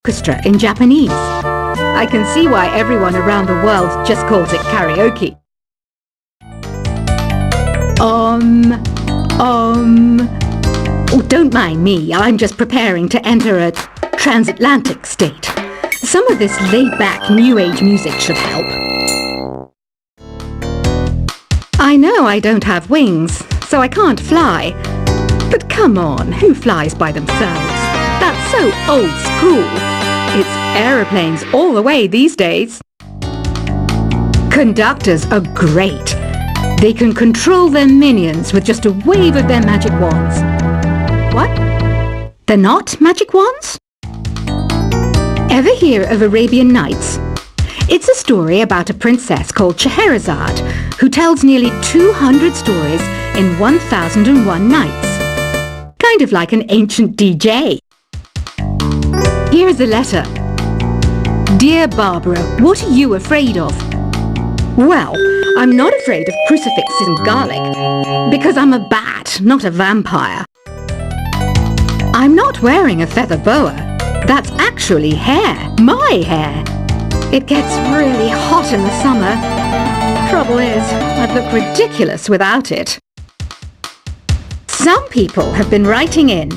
orchestra in Japanese. I can see why everyone around the world just calls it karaoke. Oh, don't mind me, I'm just preparing to enter a transatlantic state. Some of this laid-back New Age music should help. I know I don't have wings, so I can't fly. But come on, who flies by themselves? That's so old school. It's aeroplanes all the way these days. Conductors are great. They can control their minions with just a wave of their magic wands. What? They're not magic wands? Ever hear of Arabian Nights? It's a story about a princess called Scheherazade who tells nearly 200 stories in 1001 nights. Kind of like an ancient DJ. Here's a letter. Dear Barbara, what are you afraid of? Well, I'm not afraid of crucifixes and garlic, because I'm a bat, not a vampire. I'm not wearing a feather boa. That's actually hair, my hair. It gets really hot in the summer. Trouble is, I'd look ridiculous without it. Some people have been writing in,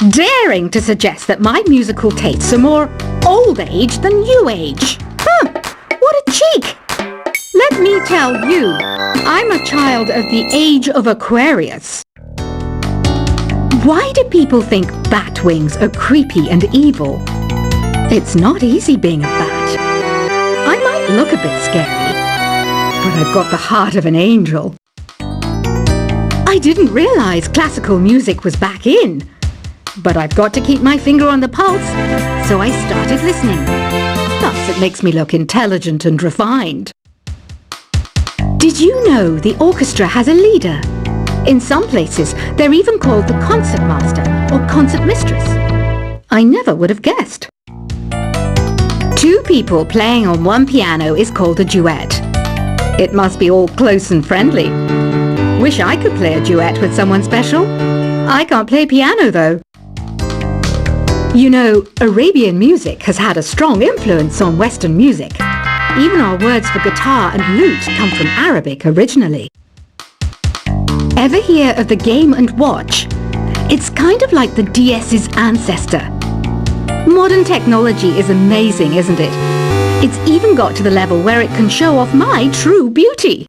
daring to suggest that my musical tastes are more old age than new age. Huh, what a cheek! Let me tell you, I'm a child of the age of Aquarius. Why do people think bat wings are creepy and evil? It's not easy being a bat. I might look a bit scary, but I've got the heart of an angel. I didn't realize classical music was back in, but I've got to keep my finger on the pulse, so I started listening. Thus, it makes me look intelligent and refined. Did you know the orchestra has a leader? In some places, they're even called the concertmaster or concertmistress. I never would have guessed. Two people playing on one piano is called a duet. It must be all close and friendly. Wish I could play a duet with someone special. I can't play piano though. You know, Arabian music has had a strong influence on Western music. Even our words for guitar and lute come from Arabic originally. Ever hear of the Game & Watch? It's kind of like the DS's ancestor. Modern technology is amazing, isn't it? It's even got to the level where it can show off my true beauty.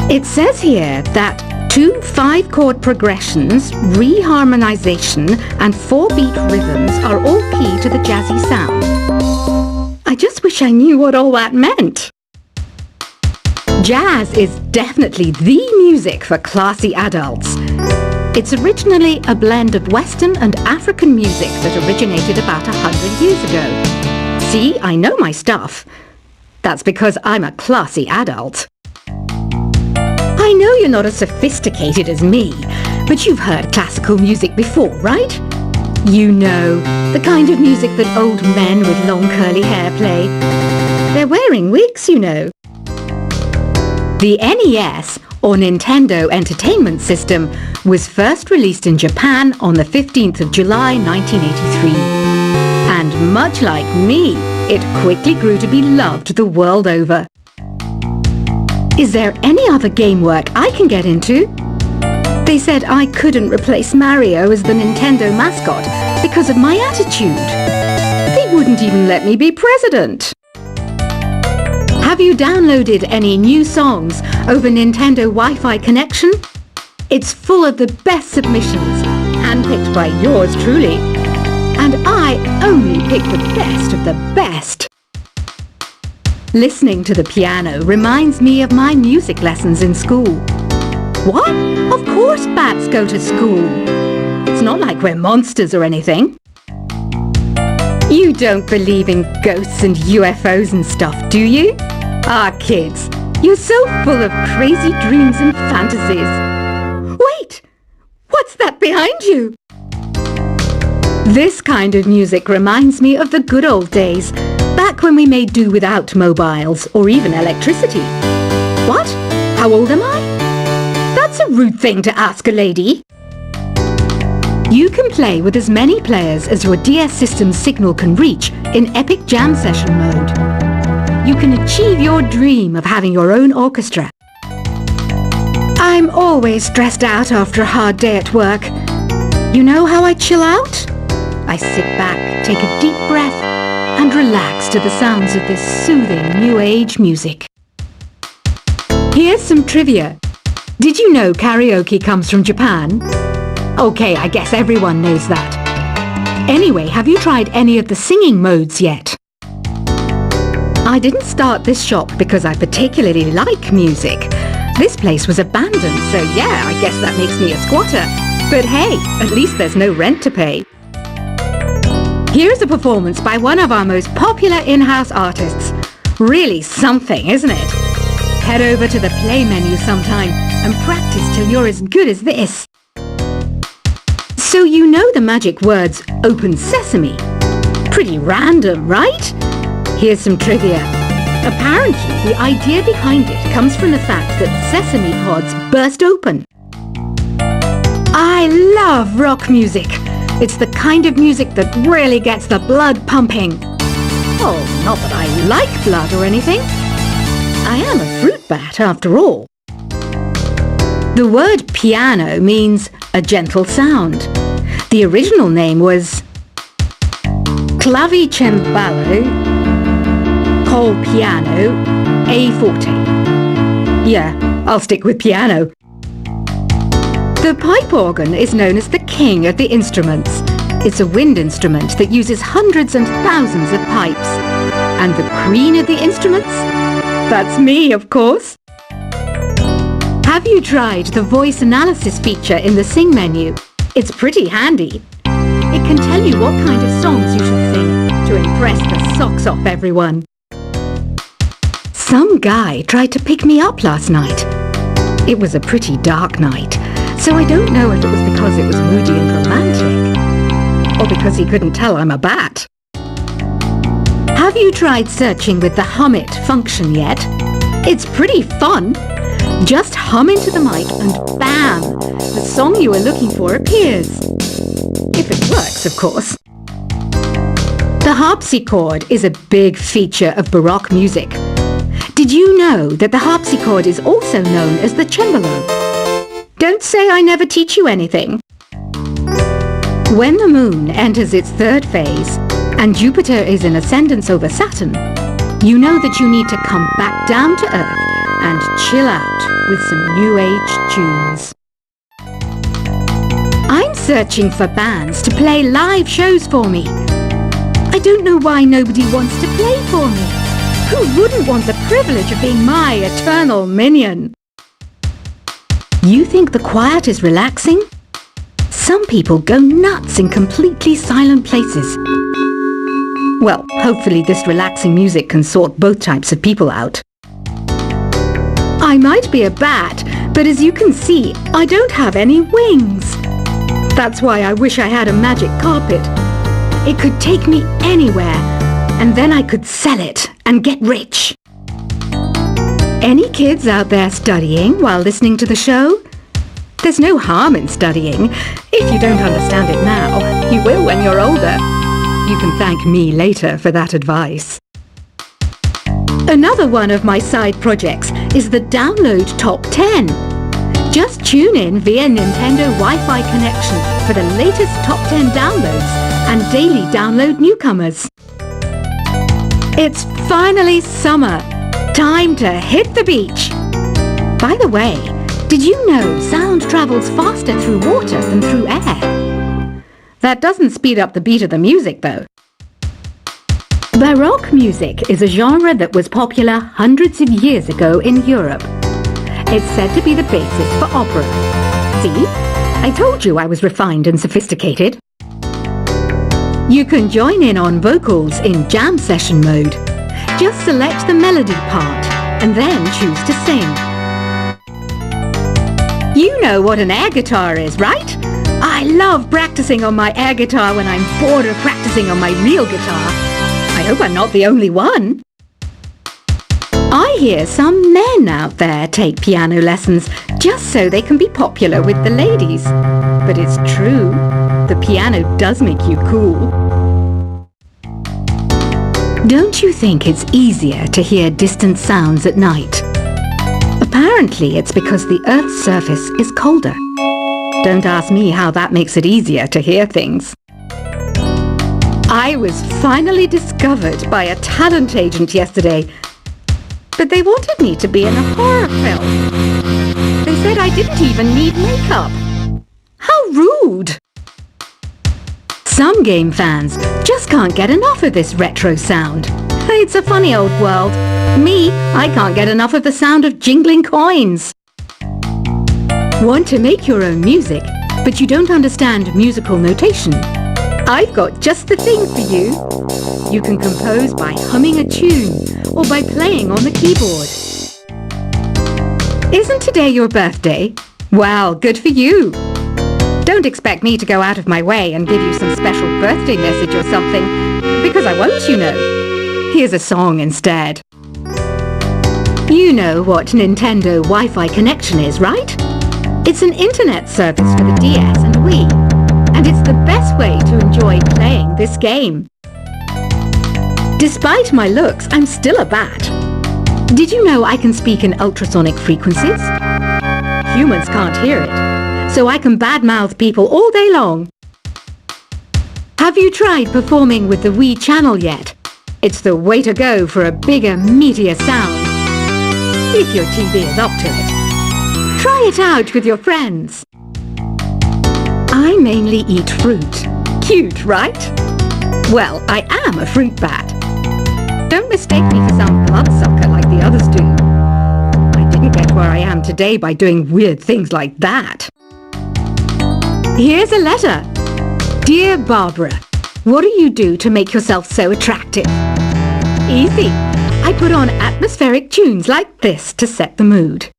It says here that 2 5-chord progressions, reharmonization and 4-beat rhythms are all key to the jazzy sound. I just wish I knew what all that meant. Jazz is definitely the music for classy adults. It's originally a blend of Western and African music that originated about 100 years ago. See, I know my stuff. That's because I'm a classy adult. I know you're not as sophisticated as me, but you've heard classical music before, right? You know, the kind of music that old men with long curly hair play. They're wearing wigs, you know. The NES, or Nintendo Entertainment System, was first released in Japan on the 15th of July 1983. And much like me, it quickly grew to be loved the world over. Is there any other game work I can get into? They said I couldn't replace Mario as the Nintendo mascot because of my attitude. They wouldn't even let me be president. Have you downloaded any new songs over Nintendo Wi-Fi connection? It's full of the best submissions, handpicked by yours truly. And I only pick the best of the best. Listening to the piano reminds me of my music lessons in school. What? Of course bats go to school. It's not like we're monsters or anything. You don't believe in ghosts and UFOs and stuff, do you? Ah, kids, you're so full of crazy dreams and fantasies. Wait, what's that behind you? This kind of music reminds me of the good old days, back when we made do without mobiles or even electricity. What? How old am I? That's a rude thing to ask a lady. You can play with as many players as your DS system's signal can reach in Epic Jam Session mode. You can achieve your dream of having your own orchestra. I'm always stressed out after a hard day at work. You know how I chill out? I sit back, take a deep breath, and relax to the sounds of this soothing new age music. Here's some trivia. Did you know karaoke comes from Japan? Okay, I guess everyone knows that. Anyway, have you tried any of the singing modes yet? I didn't start this shop because I particularly like music. This place was abandoned, so yeah, I guess that makes me a squatter. But hey, at least there's no rent to pay. Here's a performance by one of our most popular in-house artists. Really something, isn't it? Head over to the play menu sometime and practice till you're as good as this. So you know the magic words "Open Sesame"? Pretty random, right? Here's some trivia. Apparently, the idea behind it comes from the fact that sesame pods burst open. I love rock music. It's the kind of music that really gets the blood pumping. Oh, not that I like blood or anything. I am a fruit bat after all. The word piano means a gentle sound. The original name was clavicembalo col piano a forte. Yeah, I'll stick with piano. The pipe organ is known as the king of the instruments. It's a wind instrument that uses hundreds and thousands of pipes. And the queen of the instruments? That's me, of course. Have you tried the voice analysis feature in the Sing menu? It's pretty handy. It can tell you what kind of songs you should sing to impress the socks off everyone. Some guy tried to pick me up last night. It was a pretty dark night, so I don't know if it was because it was moody and romantic, or because he couldn't tell I'm a bat. Have you tried searching with the Hum It function yet? It's pretty fun. Just hum into the mic and bam! The song you were looking for appears. If it works, of course. The harpsichord is a big feature of Baroque music. Did you know that the harpsichord is also known as the cembalo? Don't say I never teach you anything. When the moon enters its third phase and Jupiter is in ascendance over Saturn, you know that you need to come back down to Earth and chill out with some new age tunes. I'm searching for bands to play live shows for me. I don't know why nobody wants to play for me. Who wouldn't want the privilege of being my eternal minion? You think the quiet is relaxing? Some people go nuts in completely silent places. Well, hopefully this relaxing music can sort both types of people out. I might be a bat, but as you can see, I don't have any wings. That's why I wish I had a magic carpet. It could take me anywhere, and then I could sell it and get rich. Any kids out there studying while listening to the show? There's no harm in studying. If you don't understand it now, you will when you're older. You can thank me later for that advice. Another one of my side projects is the Download Top 10. Just tune in via Nintendo Wi-Fi connection for the latest Top 10 downloads and daily download newcomers. It's finally summer. Time to hit the beach. By the way, did you know sound travels faster through water than through air? That doesn't speed up the beat of the music, though. Baroque music is a genre that was popular hundreds of years ago in Europe. It's said to be the basis for opera. See? I told you I was refined and sophisticated. You can join in on vocals in jam session mode. Just select the melody part and then choose to sing. You know what an air guitar is, right? I love practicing on my air guitar when I'm bored of practicing on my real guitar. I hope I'm not the only one. I hear some men out there take piano lessons just so they can be popular with the ladies. But it's true. The piano does make you cool. Don't you think it's easier to hear distant sounds at night? Apparently, it's because the Earth's surface is colder. Don't ask me how that makes it easier to hear things. I was finally discovered by a talent agent yesterday, but they wanted me to be in a horror film. They said I didn't even need makeup. How rude! Some game fans just can't get enough of this retro sound. It's a funny old world. Me, I can't get enough of the sound of jingling coins. Want to make your own music, but you don't understand musical notation? I've got just the thing for you. You can compose by humming a tune or by playing on the keyboard. Isn't today your birthday? Well, good for you. Don't expect me to go out of my way and give you some special birthday message or something, because I won't, you know. Here's a song instead. You know what Nintendo Wi-Fi connection is, right? It's an internet service for the DS and Wii, and it's the best way to enjoy playing this game. Despite my looks, I'm still a bat. Did you know I can speak in ultrasonic frequencies? Humans can't hear it, so I can badmouth people all day long. Have you tried performing with the Wii channel yet? It's the way to go for a bigger, meatier sound. If your TV is up to it. Try it out with your friends. I mainly eat fruit. Cute, right? Well, I am a fruit bat. Don't mistake me for some bloodsucker like the others do. I didn't get where I am today by doing weird things like that. Here's a letter. Dear Barbara, what do you do to make yourself so attractive? Easy. I put on atmospheric tunes like this to set the mood.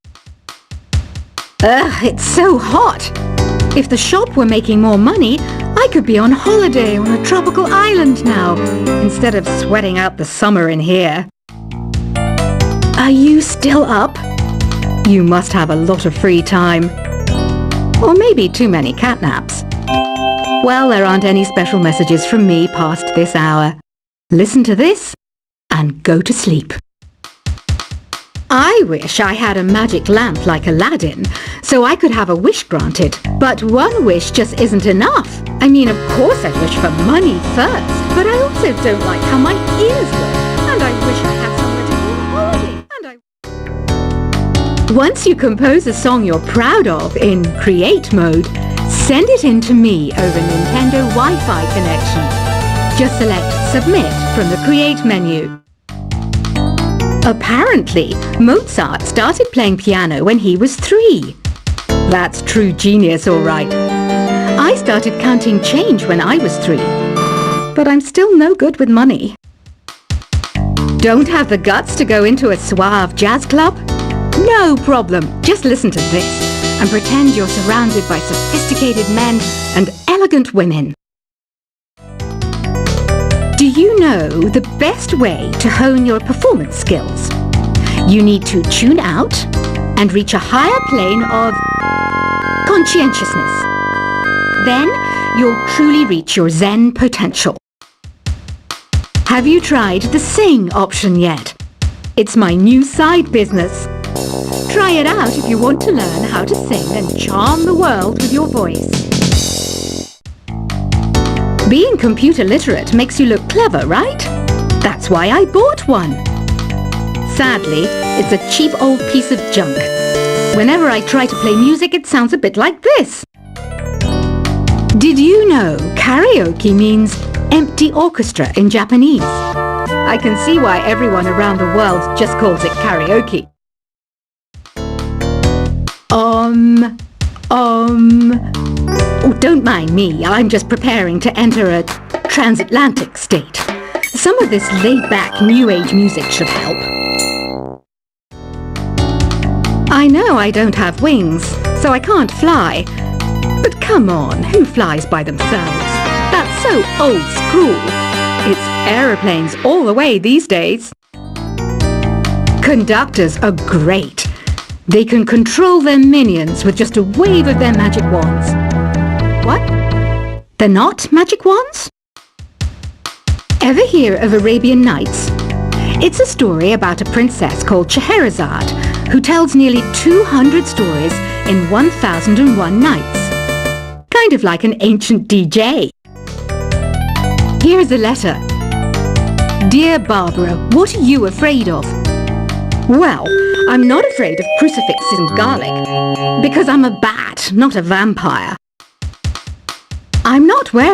Ugh, it's so hot. If the shop were making more money, I could be on holiday on a tropical island now, instead of sweating out the summer in here. Are you still up? You must have a lot of free time. Or maybe too many catnaps. Well, there aren't any special messages from me past this hour. Listen to this and go to sleep. I wish I had a magic lamp like Aladdin, so I could have a wish granted. But one wish just isn't enough. I mean, of course I'd wish for money first, but I also don't like how my ears look, and I wish I had somewhere to go on holiday, Once you compose a song you're proud of in Create mode, send it in to me over Nintendo Wi-Fi connection. Just select Submit from the Create menu. Apparently, Mozart started playing piano when he was 3. That's true genius, all right. I started counting change when I was 3. But I'm still no good with money. Don't have the guts to go into a suave jazz club? No problem. Just listen to this and pretend you're surrounded by sophisticated men and elegant women. Do you know the best way to hone your performance skills? You need to tune out and reach a higher plane of conscientiousness. Then you'll truly reach your Zen potential. Have you tried the Sing option yet? It's my new side business. Try it out if you want to learn how to sing and charm the world with your voice. Being computer literate makes you look clever, right? That's why I bought one. Sadly, it's a cheap old piece of junk. Whenever I try to play music, it sounds a bit like this. Did you know karaoke means empty orchestra in Japanese? I can see why everyone around the world just calls it karaoke. Oh, don't mind me. I'm just preparing to enter a transatlantic state. Some of this laid-back New Age music should help. I know I don't have wings, so I can't fly. But come on, who flies by themselves? That's so old school. It's aeroplanes all the way these days. Conductors are great. They can control their minions with just a wave of their magic wands. What? They're not magic wands? Ever hear of Arabian Nights? It's a story about a princess called Scheherazade who tells nearly 200 stories in 1001 nights. Kind of like an ancient DJ. Here is a letter. Dear Barbara, what are you afraid of? Well, I'm not afraid of crucifixes and garlic, because I'm a bat, not a vampire. I'm not wearing